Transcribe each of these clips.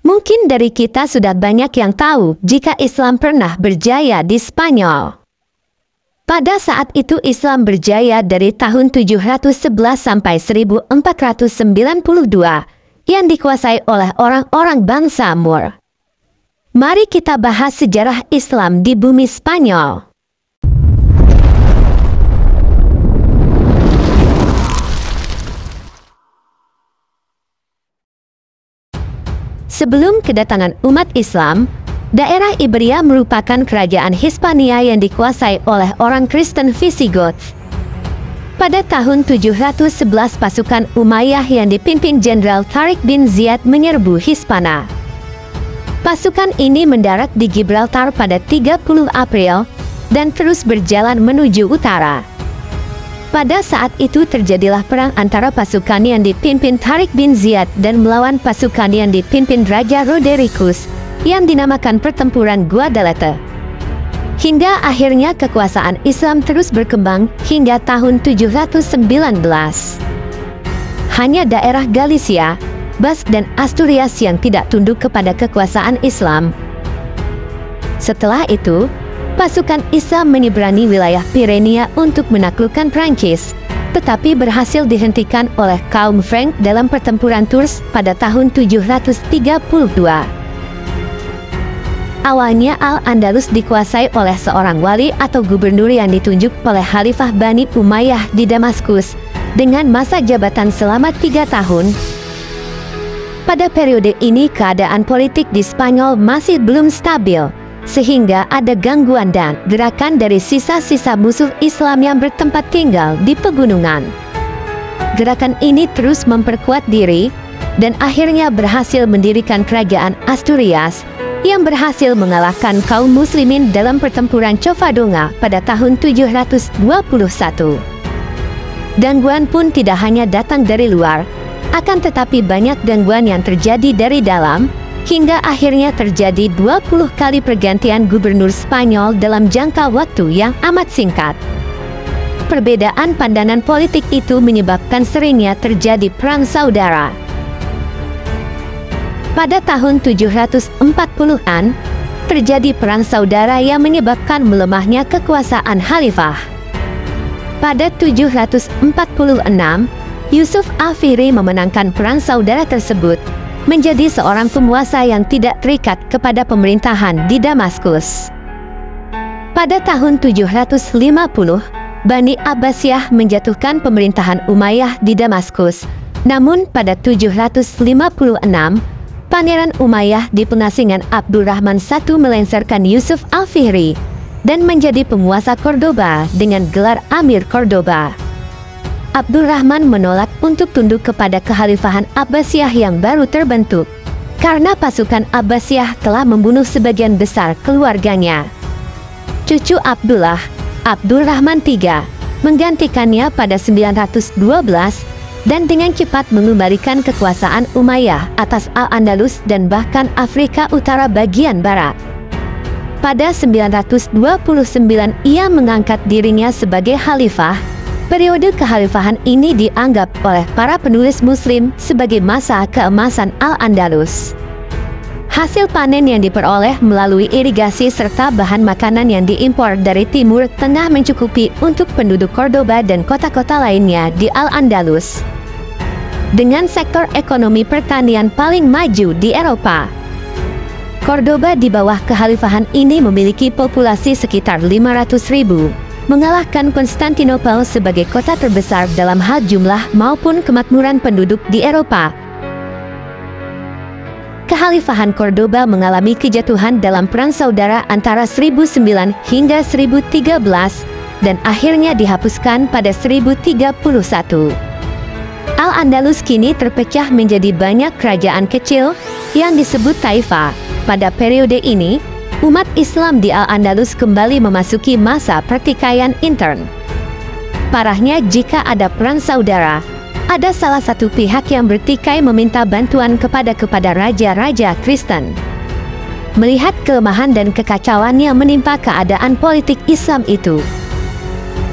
Mungkin dari kita sudah banyak yang tahu jika Islam pernah berjaya di Spanyol. Pada saat itu Islam berjaya dari tahun 711 sampai 1492 yang dikuasai oleh orang-orang bangsa Moor. Mari kita bahas sejarah Islam di bumi Spanyol. Sebelum kedatangan umat Islam, daerah Iberia merupakan kerajaan Hispania yang dikuasai oleh orang Kristen Visigoth. Pada tahun 711 pasukan Umayyah yang dipimpin Jenderal Tariq bin Ziyad menyerbu Hispana. Pasukan ini mendarat di Gibraltar pada 30 April dan terus berjalan menuju utara. Pada saat itu terjadilah perang antara pasukan yang dipimpin Tariq bin Ziyad dan melawan pasukan yang dipimpin Raja Rodericus yang dinamakan Pertempuran Guadalete. Hingga akhirnya kekuasaan Islam terus berkembang hingga tahun 719. Hanya daerah Galicia, Basque dan Asturias yang tidak tunduk kepada kekuasaan Islam. Setelah itu, pasukan Islam menyeberangi wilayah Pirenia untuk menaklukkan Prancis, tetapi berhasil dihentikan oleh kaum Frank dalam pertempuran Tours pada tahun 732. Awalnya Al-Andalus dikuasai oleh seorang wali atau gubernur yang ditunjuk oleh Khalifah Bani Umayyah di Damaskus dengan masa jabatan selama 3 tahun. Pada periode ini keadaan politik di Spanyol masih belum stabil, sehingga ada gangguan dan gerakan dari sisa-sisa musuh Islam yang bertempat tinggal di pegunungan. Gerakan ini terus memperkuat diri, dan akhirnya berhasil mendirikan kerajaan Asturias, yang berhasil mengalahkan kaum muslimin dalam pertempuran Covadonga pada tahun 721. Gangguan pun tidak hanya datang dari luar, akan tetapi banyak gangguan yang terjadi dari dalam, hingga akhirnya terjadi 20 kali pergantian gubernur Spanyol dalam jangka waktu yang amat singkat. Perbedaan pandangan politik itu menyebabkan seringnya terjadi perang saudara. Pada tahun 740-an, terjadi perang saudara yang menyebabkan melemahnya kekuasaan Khalifah. Pada 746, Yusuf Al-Fihri memenangkan perang saudara tersebut, menjadi seorang penguasa yang tidak terikat kepada pemerintahan di Damaskus. Pada tahun 750, Bani Abbasiyah menjatuhkan pemerintahan Umayyah di Damaskus. Namun pada 756, Pangeran Umayyah di pengasingan Abdurrahman I melengsarkan Yusuf Al-Fihri dan menjadi penguasa Cordoba dengan gelar Amir Cordoba. Abdurrahman menolak untuk tunduk kepada kekhalifahan Abbasiyah yang baru terbentuk, karena pasukan Abbasiyah telah membunuh sebagian besar keluarganya. Cucu Abdullah, Abdurrahman III, menggantikannya pada 912, dan dengan cepat mengembalikan kekuasaan Umayyah atas Al-Andalus dan bahkan Afrika Utara bagian barat. Pada 929 ia mengangkat dirinya sebagai khalifah. Periode kekhalifahan ini dianggap oleh para penulis Muslim sebagai masa keemasan Al-Andalus. Hasil panen yang diperoleh melalui irigasi serta bahan makanan yang diimpor dari Timur Tengah mencukupi untuk penduduk Cordoba dan kota-kota lainnya di Al-Andalus. Dengan sektor ekonomi pertanian paling maju di Eropa, Cordoba di bawah kekhalifahan ini memiliki populasi sekitar 500.000. Mengalahkan Konstantinopel sebagai kota terbesar dalam hal jumlah maupun kemakmuran penduduk di Eropa. Kekhalifahan Cordoba mengalami kejatuhan dalam perang saudara antara 1009 hingga 1013 dan akhirnya dihapuskan pada 1031. Al-Andalus kini terpecah menjadi banyak kerajaan kecil yang disebut Taifa. Pada periode ini, umat Islam di Al-Andalus kembali memasuki masa pertikaian intern. Parahnya jika ada perang saudara, ada salah satu pihak yang bertikai meminta bantuan kepada raja-raja Kristen. Melihat kelemahan dan kekacauan yang menimpa keadaan politik Islam itu,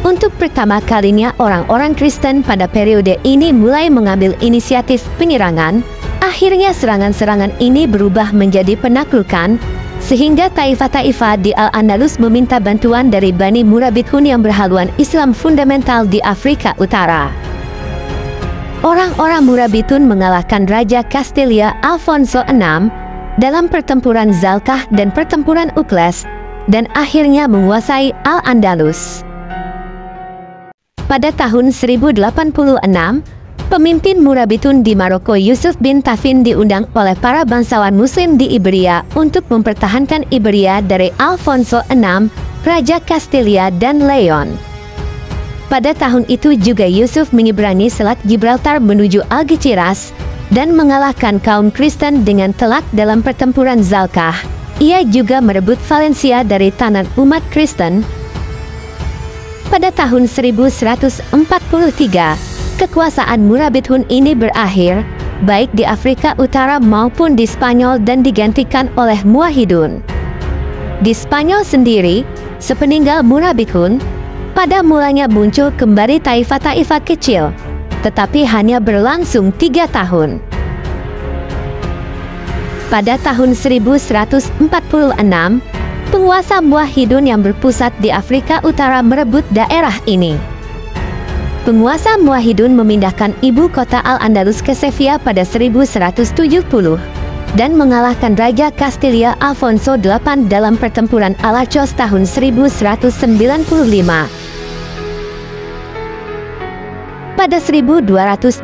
untuk pertama kalinya orang-orang Kristen pada periode ini mulai mengambil inisiatif penyerangan, Akhirnya serangan-serangan ini berubah menjadi penaklukan, sehingga taifah-taifah di Al-Andalus meminta bantuan dari Bani Murabithun yang berhaluan Islam fundamental di Afrika Utara. Orang-orang Murabithun mengalahkan Raja Kastilia Alfonso VI dalam pertempuran Zalkah dan pertempuran Ukles, dan akhirnya menguasai Al-Andalus. Pada tahun 1086, pemimpin Murabithun di Maroko Yusuf bin Tafin diundang oleh para bangsawan Muslim di Iberia untuk mempertahankan Iberia dari Alfonso VI, Raja Kastilia dan Leon. Pada tahun itu juga Yusuf menyeberangi Selat Gibraltar menuju Algeciras dan mengalahkan kaum Kristen dengan telak dalam pertempuran Zalkah. Ia juga merebut Valencia dari tangan umat Kristen. Pada tahun 1143, kekuasaan Murabithun ini berakhir, baik di Afrika Utara maupun di Spanyol, dan digantikan oleh Muwahhidun. Di Spanyol sendiri, sepeninggal Murabithun, pada mulanya muncul kembali taifah-taifah kecil, tetapi hanya berlangsung 3 tahun. Pada tahun 1146, penguasa Muwahhidun yang berpusat di Afrika Utara merebut daerah ini. Penguasa Muwahhidun memindahkan ibu kota Al-Andalus ke Sevilla pada 1170 dan mengalahkan Raja Kastilia Alfonso VIII dalam pertempuran Alachos tahun 1195. Pada 1212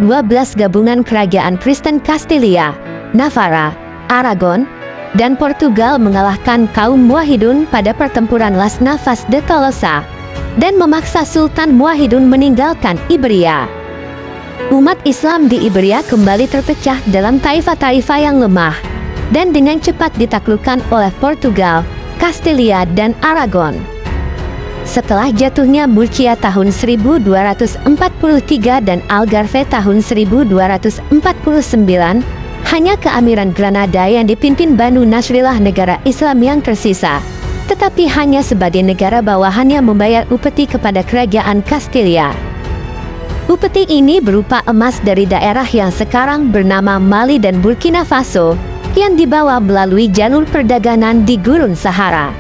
gabungan kerajaan Kristen Kastilia, Navarra, Aragon, dan Portugal mengalahkan kaum Muwahhidun pada pertempuran Las Navas de Tolosa dan memaksa Sultan Muwahhidun meninggalkan Iberia. Umat Islam di Iberia kembali terpecah dalam taifah-taifah yang lemah dan dengan cepat ditaklukkan oleh Portugal, Kastilia, dan Aragon. Setelah jatuhnya Murcia tahun 1243 dan Algarve tahun 1249, hanya keamiran Granada yang dipimpin Banu Nasrillah negara Islam yang tersisa, tetapi hanya sebagai negara bawahannya membayar upeti kepada kerajaan Kastilia. Upeti ini berupa emas dari daerah yang sekarang bernama Mali dan Burkina Faso, yang dibawa melalui jalur perdagangan di Gurun Sahara.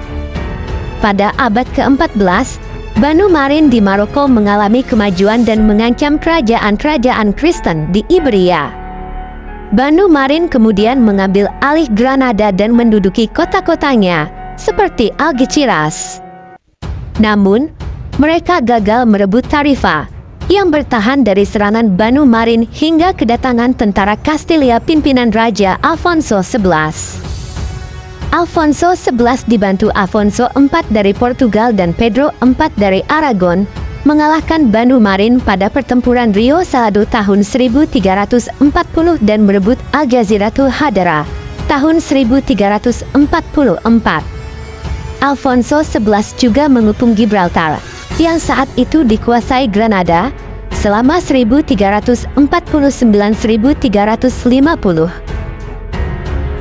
Pada abad ke-14, Banu Marin di Maroko mengalami kemajuan dan mengancam kerajaan-kerajaan Kristen di Iberia. Banu Marin kemudian mengambil alih Granada dan menduduki kota-kotanya, seperti Algeciras. Namun, mereka gagal merebut Tarifa, yang bertahan dari serangan Banu Marin hingga kedatangan tentara Kastilia pimpinan Raja Alfonso XI. Alfonso XI dibantu Alfonso IV dari Portugal dan Pedro IV dari Aragon, mengalahkan Banu Marin pada pertempuran Rio Salado tahun 1340 dan merebut Al-Jaziratul Hadara tahun 1344. Alfonso XI juga mengepung Gibraltar, yang saat itu dikuasai Granada, selama 1349–1350.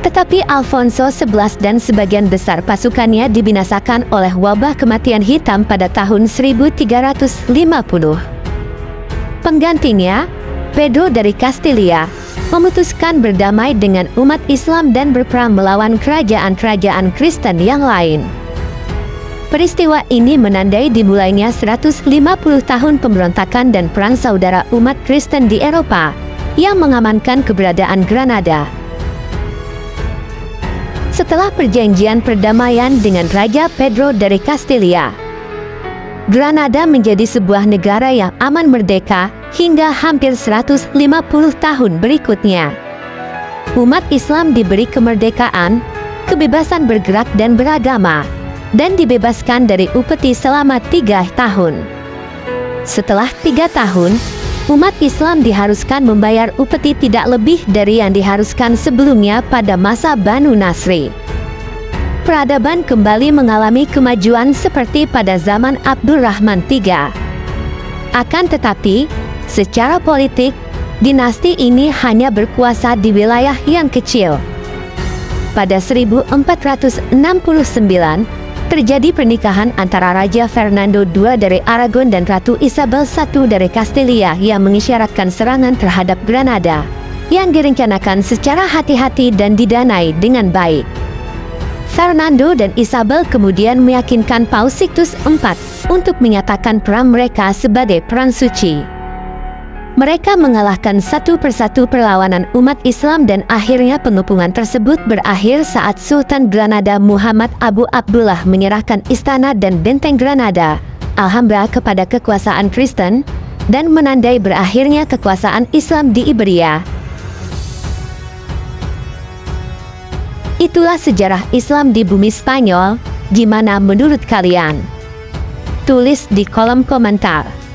Tetapi Alfonso XI dan sebagian besar pasukannya dibinasakan oleh wabah kematian hitam pada tahun 1350. Penggantinya, Pedro dari Kastilia, memutuskan berdamai dengan umat Islam dan berperang melawan kerajaan-kerajaan Kristen yang lain. Peristiwa ini menandai dimulainya 150 tahun pemberontakan dan perang saudara umat Kristen di Eropa, yang mengamankan keberadaan Granada. Setelah perjanjian perdamaian dengan Raja Pedro dari Kastilia, Granada menjadi sebuah negara yang aman merdeka hingga hampir 150 tahun berikutnya. Umat Islam diberi kemerdekaan, kebebasan bergerak dan beragama, dan dibebaskan dari upeti selama 3 tahun. Setelah 3 tahun, umat Islam diharuskan membayar upeti tidak lebih dari yang diharuskan sebelumnya pada masa Banu Nasri. Peradaban kembali mengalami kemajuan seperti pada zaman Abdurrahman III. Akan tetapi, secara politik, dinasti ini hanya berkuasa di wilayah yang kecil. Pada 1469, terjadi pernikahan antara Raja Fernando II dari Aragon dan Ratu Isabel I dari Kastilia yang mengisyaratkan serangan terhadap Granada. yang direncanakan secara hati-hati dan didanai dengan baik. Fernando dan Isabel kemudian meyakinkan Paus Sixtus IV untuk menyatakan peran mereka sebagai peran suci. Mereka mengalahkan satu persatu perlawanan umat Islam dan akhirnya pengepungan tersebut berakhir saat Sultan Granada Muhammad Abu Abdullah menyerahkan istana dan benteng Granada, Alhambra kepada kekuasaan Kristen dan menandai berakhirnya kekuasaan Islam di Iberia. Itulah sejarah Islam di bumi Spanyol. Gimana menurut kalian? Tulis di kolom komentar.